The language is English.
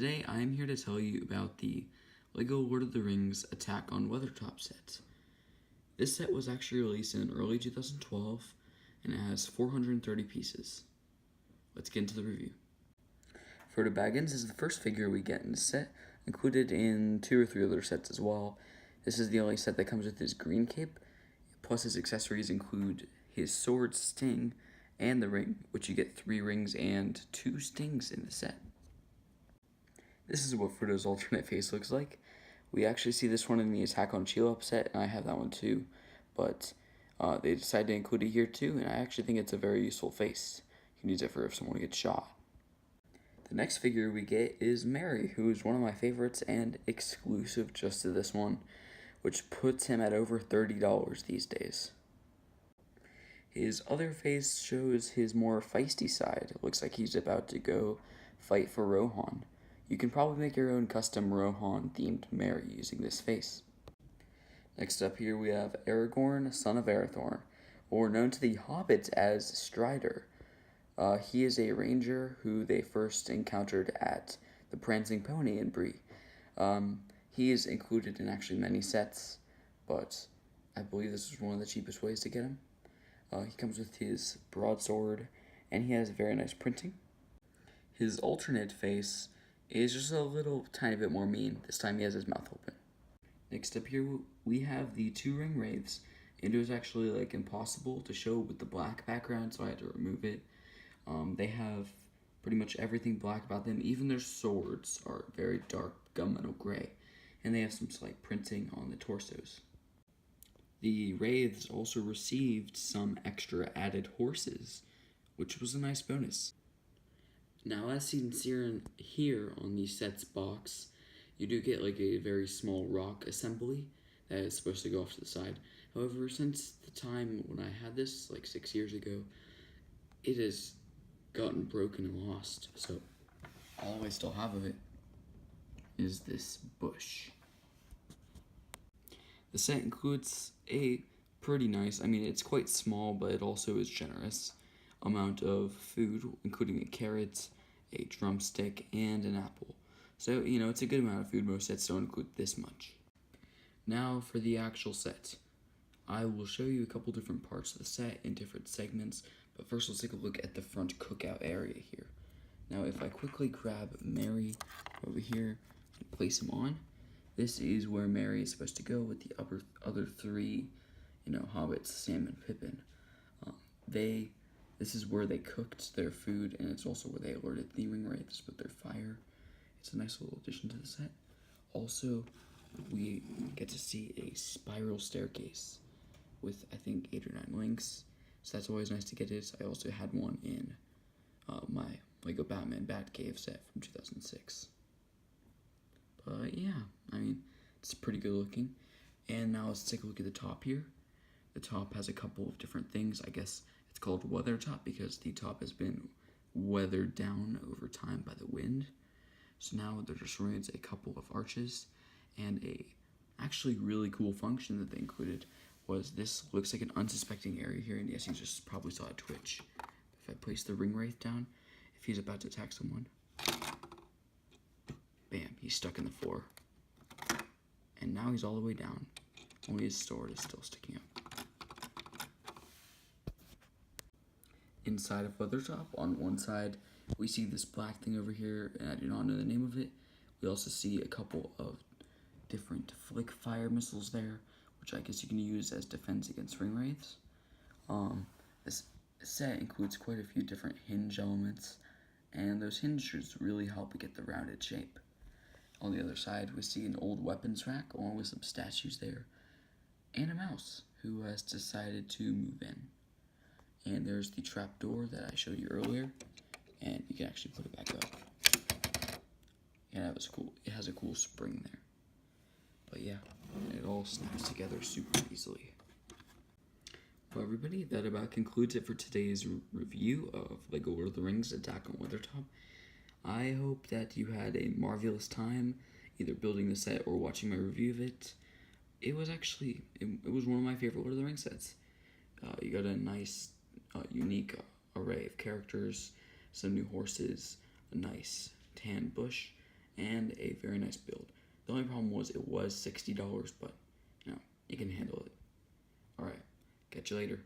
Today I am here to tell you about the LEGO Lord of the Rings Attack on Weathertop set. This set was actually released in early 2012 and it has 430 pieces. Let's get into the review. Frodo Baggins is the first figure we get in the set, included in 2 or 3 other sets as well. This is the only set that comes with his green cape, plus his accessories include his sword, sting, and the ring, which you get 3 rings and 2 stings in the set. This is what Frodo's alternate face looks like. We actually see this one in the Attack on Shelob set, and I have that one too, but they decided to include it here too, and I actually think it's a very useful face. You can use it for if someone gets shot. The next figure we get is Merry, who is one of my favorites and exclusive just to this one, which puts him at over $30 these days. His other face shows his more feisty side. It looks like he's about to go fight for Rohan. You can probably make your own custom Rohan-themed Merry using this face. Next up here we have Aragorn, son of Arathorn, or known to the hobbits as Strider. He is a ranger who they first encountered at the Prancing Pony in Bree. He is included in actually many sets, but I believe this was one of the cheapest ways to get him. He comes with his broadsword, and he has very nice printing. His alternate face is just a little tiny bit more mean. This time he has his mouth open. Next up here we have the 2 ring wraiths, and it was actually like impossible to show with the black background, so I had to remove it. They have pretty much everything black about them. Even their swords are very dark gunmetal gray, and they have some slight printing on the torsos. The wraiths also received some extra added horses, which was a nice bonus. Now, as seen here on the set's box, you do get like a very small rock assembly that is supposed to go off to the side. However, since the time when I had this, like 6 years ago, it has gotten broken and lost. So, all I still have of it is this bush. The set includes a pretty nice, it's quite small, but it also is generous amount of food, including a carrot, a drumstick, and an apple. So, it's a good amount of food. Most sets don't include this much. Now for the actual set. I will show you a couple different parts of the set in different segments, but first let's take a look at the front cookout area here. Now if I quickly grab Merry over here and place him on, this is where Merry is supposed to go with the other 3, hobbits, Sam and Pippin. This is where they cooked their food, and it's also where they alerted the ring wraiths with their fire. It's a nice little addition to the set. Also, we get to see a spiral staircase with, I think, 8 or 9 links. So that's always nice to get it. I also had one in my LEGO Batman Batcave set from 2006. But yeah, it's pretty good looking. And now let's take a look at the top here. The top has a couple of different things. I guess it's called Weathertop because the top has been weathered down over time by the wind. So now there just remains a couple of arches, and a actually really cool function that they included was this looks like an unsuspecting area here, and yes, you just probably saw a twitch. If I place the ring wraith down, if he's about to attack someone, bam, he's stuck in the floor. And now he's all the way down. Only his sword is still sticking up. Inside of Weathertop, on one side, we see this black thing over here, and I do not know the name of it. We also see a couple of different flick fire missiles there, which I guess you can use as defense against ring wraiths. This set includes quite a few different hinge elements, and those hinges really help get the rounded shape. On the other side, we see an old weapons rack, along with some statues there, and a mouse, who has decided to move in. And there's the trap door that I showed you earlier, and you can actually put it back up. And that was cool. It has a cool spring there. But yeah, it all snaps together super easily. Well, everybody, that about concludes it for today's review of LEGO Lord of the Rings Attack on Weathertop. I hope that you had a marvelous time either building the set or watching my review of it. It was actually, it was one of my favorite Lord of the Rings sets. You got a nice, unique array of characters, some new horses, a nice tan bush, and a very nice build. The only problem was it was $60, but you know, you can handle it. Alright, catch you later.